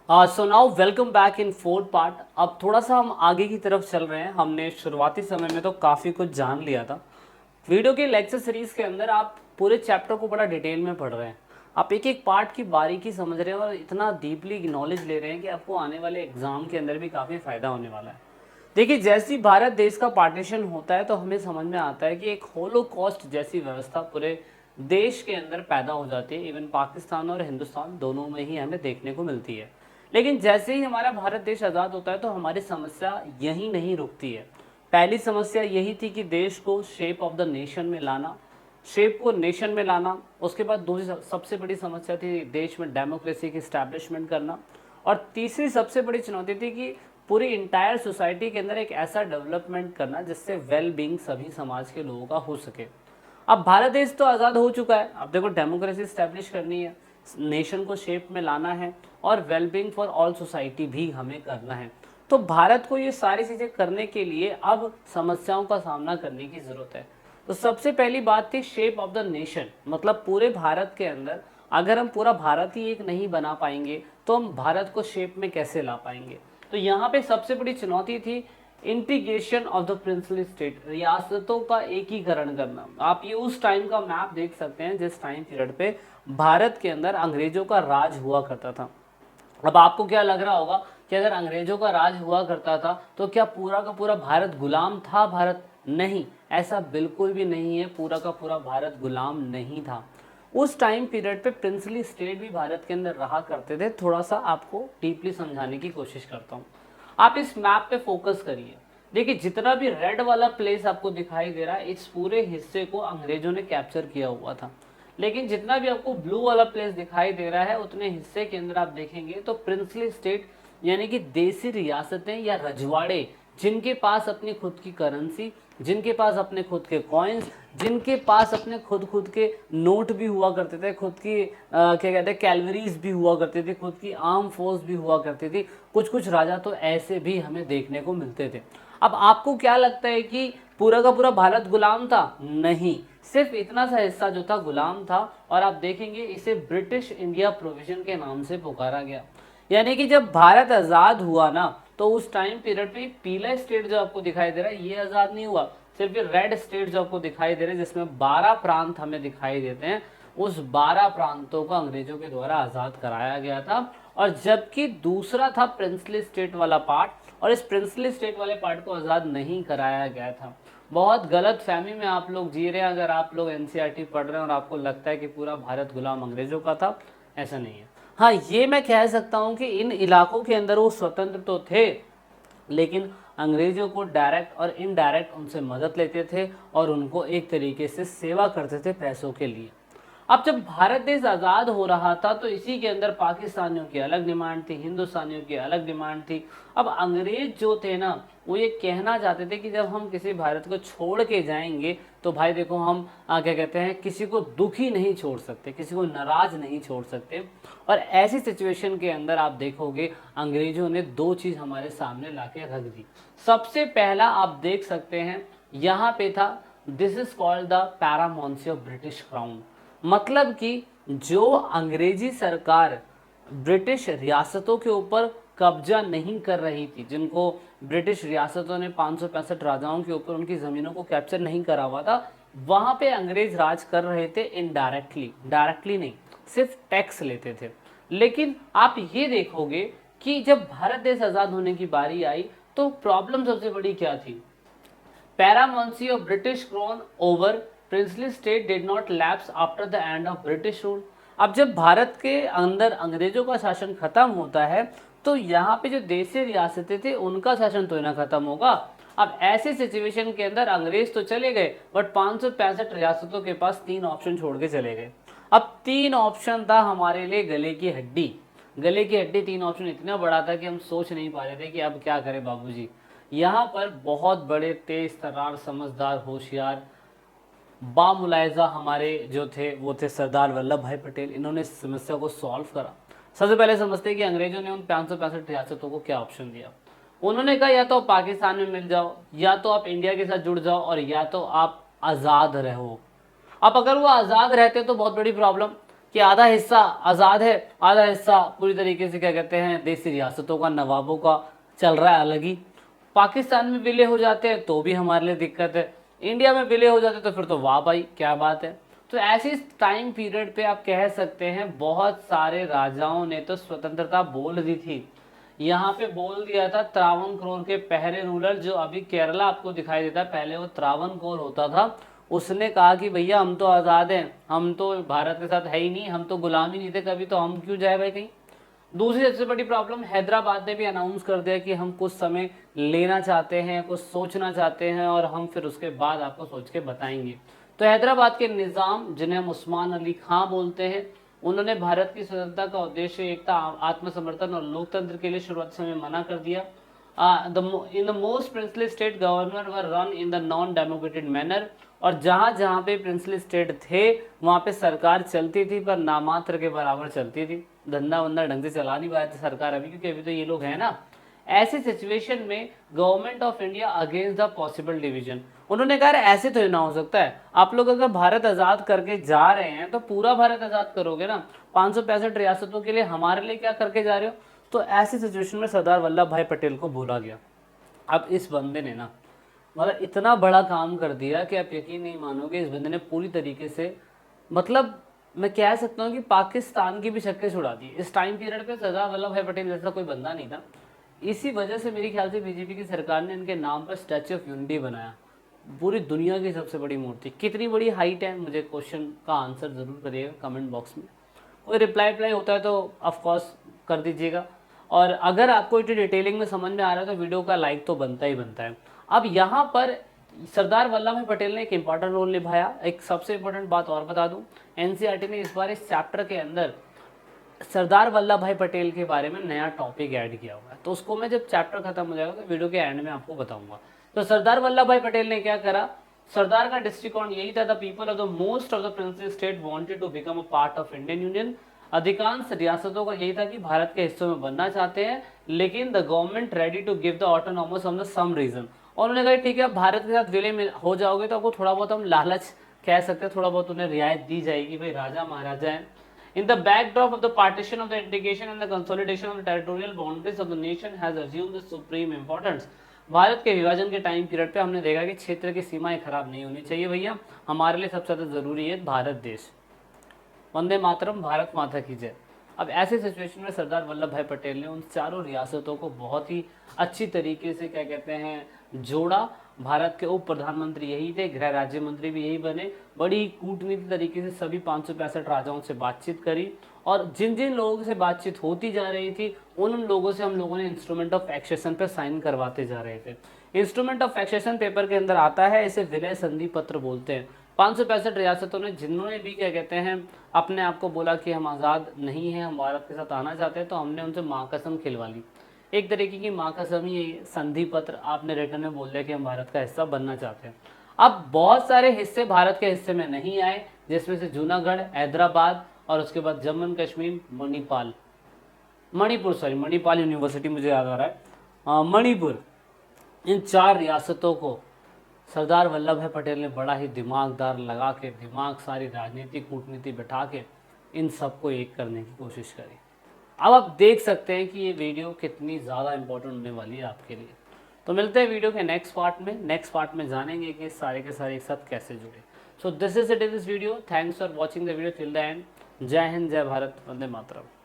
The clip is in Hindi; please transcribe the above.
So now welcome back in fourth part. अब थोड़ा सा हम आगे की तरफ चल रहे हैं। हमने शुरुआती समय में तो काफ़ी कुछ जान लिया था। वीडियो के लेक्चर सीरीज के अंदर आप पूरे चैप्टर को बड़ा डिटेल में पढ़ रहे हैं। आप एक एक पार्ट की बारीकी समझ रहे हैं और इतना डीपली नॉलेज ले रहे हैं कि आपको आने वाले एग्जाम के अंदर भी काफ़ी फ़ायदा होने वाला है। देखिए, जैसे ही भारत देश का पार्टीशन होता है तो हमें समझ में आता है कि एक होलोकॉस्ट जैसी व्यवस्था पूरे देश के अंदर पैदा हो जाती है। इवन पाकिस्तान और हिंदुस्तान दोनों में ही हमें देखने को मिलती है। लेकिन जैसे ही हमारा भारत देश आज़ाद होता है तो हमारी समस्या यहीं नहीं रुकती है। पहली समस्या यही थी कि देश को शेप ऑफ द नेशन में लाना, शेप को नेशन में लाना। उसके बाद दूसरी सबसे बड़ी समस्या थी देश में डेमोक्रेसी की स्टैब्लिशमेंट करना। और तीसरी सबसे बड़ी चुनौती थी कि पूरी इंटायर सोसाइटी के अंदर एक ऐसा डेवलपमेंट करना जिससे वेल बींग सभी समाज के लोगों का हो सके। अब भारत देश तो आज़ाद हो चुका है। अब देखो, डेमोक्रेसी स्टैब्लिश करनी है, नेशन को शेप में लाना है और वेलबींग फॉर ऑल सोसाइटी भी हमें करना है। तो भारत को ये सारी चीज़ें करने के लिए अब समस्याओं का सामना करने की ज़रूरत है। तो सबसे पहली बात थी शेप ऑफ द नेशन, मतलब पूरे भारत के अंदर अगर हम पूरा भारत ही एक नहीं बना पाएंगे तो हम भारत को शेप में कैसे ला पाएंगे। तो यहाँ पे सबसे बड़ी चुनौती थी integration of the princely state, रियासतों का एकीकरण करना। आप ये उस टाइम का मैप देख सकते हैं जिस टाइम पीरियड पे भारत के अंदर अंग्रेजों का राज हुआ करता था। अब आपको क्या लग रहा होगा कि अगर अंग्रेजों का राज हुआ करता था तो क्या पूरा का पूरा भारत गुलाम था? भारत नहीं, ऐसा बिल्कुल भी नहीं है। पूरा का पूरा भारत गुलाम नहीं था। उस टाइम पीरियड पे प्रिंसली स्टेट भी भारत के अंदर रहा करते थे। थोड़ा सा आपको डीपली समझाने की कोशिश करता हूँ। आप इस मैप पे फोकस करिए। देखिए, जितना भी रेड वाला प्लेस आपको दिखाई दे रहा है इस पूरे हिस्से को अंग्रेजों ने कैप्चर किया हुआ था। लेकिन जितना भी आपको ब्लू वाला प्लेस दिखाई दे रहा है उतने हिस्से के अंदर आप देखेंगे तो प्रिंसली स्टेट यानी कि देसी रियासतें या रजवाड़े, जिनके पास अपनी खुद की करेंसी, जिनके पास अपने खुद के कॉइन्स, जिनके पास अपने खुद खुद के नोट भी हुआ करते थे, खुद की क्या कहते हैं कैलवरीज भी हुआ करती थी, खुद की आर्म फोर्स भी हुआ करती थी। कुछ कुछ राजा तो ऐसे भी हमें देखने को मिलते थे। अब आपको क्या लगता है कि पूरा का पूरा भारत गुलाम था? नहीं, सिर्फ इतना सा हिस्सा जो था गुलाम था। और आप देखेंगे इसे ब्रिटिश इंडिया प्रोविजन के नाम से पुकारा गया। यानी कि जब भारत आज़ाद हुआ ना तो उस टाइम पीरियड पे पीला स्टेट जो आपको दिखाई दे रहा है ये आज़ाद नहीं हुआ। सिर्फ ये रेड स्टेट जो आपको दिखाई दे रहे हैं जिसमें 12 प्रांत हमें दिखाई देते हैं, उस 12 प्रांतों को अंग्रेजों के द्वारा आज़ाद कराया गया था। और जबकि दूसरा था प्रिंसली स्टेट वाला पार्ट, और इस प्रिंसली स्टेट वाले पार्ट को आज़ाद नहीं कराया गया था। बहुत गलत फहमी में आप लोग जी रहे हैं अगर आप लोग एनसीईआरटी पढ़ रहे हैं और आपको लगता है कि पूरा भारत गुलाम अंग्रेजों का था। ऐसा नहीं है। हाँ, ये मैं कह सकता हूँ कि इन इलाकों के अंदर वो स्वतंत्र तो थे, लेकिन अंग्रेजों को डायरेक्ट और इनडायरेक्ट उनसे मदद लेते थे और उनको एक तरीके से सेवा करते थे पैसों के लिए। अब जब भारत देश आज़ाद हो रहा था तो इसी के अंदर पाकिस्तानियों की अलग डिमांड थी, हिंदुस्तानियों की अलग डिमांड थी। अब अंग्रेज जो थे ना वो ये कहना चाहते थे कि जब हम किसी भारत को छोड़ के जाएंगे तो भाई देखो हम क्या कहते हैं किसी को दुखी नहीं छोड़ सकते, किसी को नाराज नहीं छोड़ सकते। और ऐसी सिचुएशन के अंदर आप देखोगे अंग्रेजों ने दो चीज़ हमारे सामने ला के रख दी। सबसे पहला आप देख सकते हैं यहाँ पे था, this is called the paramountcy of British crown. मतलब कि जो अंग्रेजी सरकार ब्रिटिश रियासतों के ऊपर कब्जा नहीं कर रही थी, जिनको ब्रिटिश रियासतों ने 565 राजाओं के ऊपर उनकी ज़मीनों को कैप्चर नहीं करा हुआ था, वहाँ पे अंग्रेज राज कर रहे थे इनडायरेक्टली। डायरेक्टली नहीं, सिर्फ टैक्स लेते थे। लेकिन आप ये देखोगे कि जब भारत देश आज़ाद होने की बारी आई तो प्रॉब्लम सबसे बड़ी क्या थी? Paramountcy of British crown over princely state did not lapse after the end of British rule. अब जब भारत के अंदर अंग्रेजों का शासन खत्म होता है तो यहाँ पे जो देसी रियासतें थे उनका शासन तो ना खत्म होगा। अब ऐसे सिचुएशन के अंदर अंग्रेज तो चले गए बट 565 रियासतों के पास तीन ऑप्शन छोड़ के चले गए। अब तीन ऑप्शन था हमारे लिए गले की हड्डी। गले की हड्डी तीन ऑप्शन इतना बड़ा था कि हम सोच नहीं पा रहे थे कि अब क्या करें बाबूजी। यहाँ पर बहुत बड़े तेज तर्रार समझदार होशियार बामुलायजा हमारे जो थे वो थे सरदार वल्लभ भाई पटेल। इन्होंने इस समस्या को सॉल्व करा। सबसे पहले समझते हैं कि अंग्रेजों ने उन 565 रियासतों को क्या ऑप्शन दिया। उन्होंने कहा या तो आप पाकिस्तान में मिल जाओ, या तो आप इंडिया के साथ जुड़ जाओ, और या तो आप आज़ाद रहो। अब अगर वो आज़ाद रहते तो बहुत बड़ी प्रॉब्लम, कि आधा हिस्सा आज़ाद है, आधा हिस्सा पूरी तरीके से क्या कहते हैं देसी रियासतों का, नवाबों का चल रहा है अलग ही। पाकिस्तान में विलय हो जाते हैं तो भी हमारे लिए दिक्कत है, इंडिया में विलय हो जाते तो फिर तो वाह भाई क्या बात है। तो ऐसे टाइम पीरियड पे आप कह सकते हैं बहुत सारे राजाओं ने तो स्वतंत्रता बोल दी थी। यहाँ पे बोल दिया था त्रावणकोर के पहले रूलर, जो अभी केरला आपको दिखाई देता है, पहले वो त्रावणकोर होता था, उसने कहा कि भैया हम तो आज़ाद हैं, हम तो भारत के साथ है ही नहीं, हम तो गुलाम ही नहीं थे कभी, तो हम क्यों जाए भाई कहीं। दूसरी सबसे बड़ी प्रॉब्लम, हैदराबाद ने भी अनाउंस कर दिया कि हम कुछ समय लेना चाहते हैं, कुछ सोचना चाहते हैं और हम फिर उसके बाद आपको सोच के बताएंगे। तो हैदराबाद के निज़ाम, जिन्हें हम उस्मान अली खां बोलते हैं, उन्होंने भारत की स्वतंत्रता का उद्देश्य एकता, आत्मसमर्थन और लोकतंत्र के लिए शुरुआती समय मना कर दिया। In the most princely state, governor were run in the non-democratic manner, और जहाँ जहाँ पे प्रिंसली स्टेट थे वहाँ पे सरकार चलती थी पर नामात्र के बराबर चलती थी, धंधा वंदा ढंग से चला नहीं पाया था सरकार अभी, क्योंकि अभी तो ये लोग हैं ना। ऐसी सिचुएशन में government of India against the possible division, उन्होंने कहा ऐसे तो ना हो सकता है, आप लोग अगर भारत आज़ाद करके जा रहे हैं तो पूरा भारत आज़ाद करोगे ना, 565 रियासतों के लिए हमारे लिए क्या करके जा रहे हो। तो ऐसी सिचुएशन में सरदार वल्लभ भाई पटेल को बोला गया। अब इस बंदे ने ना मतलब इतना बड़ा काम कर दिया कि आप यकीन नहीं मानोगे, इस बंदे ने पूरी तरीके से मतलब मैं कह सकता हूँ कि पाकिस्तान की भी शक्ल छुड़ा दी। इस टाइम पीरियड पे सरदार वल्लभ भाई पटेल जैसा कोई बंदा नहीं था। इसी वजह से मेरे ख्याल से बीजेपी की सरकार ने इनके नाम पर स्टैच्यू ऑफ यूनिटी बनाया, पूरी दुनिया की सबसे बड़ी मूर्ति। कितनी बड़ी हाइट है, मुझे क्वेश्चन का आंसर ज़रूर करिएगा कमेंट बॉक्स में, कोई रिप्लाई होता है तो ऑफकोर्स कर दीजिएगा। और अगर आपको इतनी डिटेलिंग में समझ में आ रहा है तो वीडियो का लाइक तो बनता ही बनता है। अब यहाँ पर सरदार वल्लभ भाई पटेल ने एक इंपॉर्टेंट रोल निभाया। एक सबसे इंपॉर्टेंट बात और बता दूं, एनसीईआरटी ने इस बार इस चैप्टर के अंदर सरदार वल्लभ भाई पटेल के बारे में नया टॉपिक ऐड किया हुआ है, तो उसको मैं जब चैप्टर खत्म हो जाएगा तो वीडियो के एंड में आपको बताऊंगा। तो सरदार वल्लभ भाई पटेल ने क्या करा, सरदार का दृष्टिकोण यही था, the people of the most of the princely state wanted to become a part of Indian Union, अधिकांश रियासतों का यही था कि भारत के हिस्सों में बनना चाहते हैं, लेकिन the government ready to give the autonomous on the some region. और उन्होंने कहा ठीक है आप भारत के साथ विलय हो जाओगे तो आपको थोड़ा बहुत हम लालच कह सकते हैं, थोड़ा बहुत उन्हें रियायत दी जाएगी, भाई राजा महाराजा हैं। In the backdrop of the partition of the integration and the consolidation of the territorial boundaries of the nation has assumed the supreme importance. Bharat के विभाजन के टाइम पीरियड पे हमने देखा कि क्षेत्र की सीमाएं खराब नहीं होनी चाहिए भैया, हमारे लिए सबसे ज़्यादा ज़रूरी है भारत देश। वंदे मातरम, भारत माता की जय। अब ऐसे सिचुएशन में सरदार वल्लभ भाई पटेल ने उन चारों रियासतों को बहुत ही अच्छी तरीके से क्या कहते हैं जोड़ा। भारत के उप प्रधानमंत्री यही थे, गृह राज्य मंत्री भी यही बने, बड़ी कूटनीति तरीके से सभी 565 राजाओं से बातचीत करी, और जिन जिन लोगों से बातचीत होती जा रही थी उन लोगों से हम लोगों ने इंस्ट्रूमेंट ऑफ एक्सेशन पे साइन करवाते जा रहे थे। इंस्ट्रूमेंट ऑफ एक्सेशन पेपर के अंदर आता है, इसे विलय संधि पत्र बोलते हैं। 565 रियासतों ने जिन्होंने भी क्या कहते हैं अपने आप को बोला कि हम आज़ाद नहीं हैं, हम भारत के साथ आना चाहते हैं, तो हमने उनसे माँ कसम खिलवा ली। एक तरीके की माँ कसम ही संधि पत्र, आपने रिटर्न में बोल दिया कि हम भारत का हिस्सा बनना चाहते हैं। अब बहुत सारे हिस्से भारत के हिस्से में नहीं आए, जिसमें से जूनागढ़, हैदराबाद और उसके बाद जम्मू एंड कश्मीर, मणिपुर यूनिवर्सिटी मुझे याद आ रहा है, मणिपुर, इन 4 रियासतों को सरदार वल्लभ भाई पटेल ने बड़ा ही दिमागदार लगा के, सारी राजनीति कूटनीति बैठा के इन सबको एक करने की कोशिश करी। अब आप देख सकते हैं कि ये वीडियो कितनी ज़्यादा इंपॉर्टेंट होने वाली है आपके लिए। तो मिलते हैं वीडियो के नेक्स्ट पार्ट में जानेंगे कि सारे के सारे एक साथ कैसे जुड़े। So this is it in this video, thanks for watching the video till the end. जय हिंद, जय भारत, वंदे मातरम।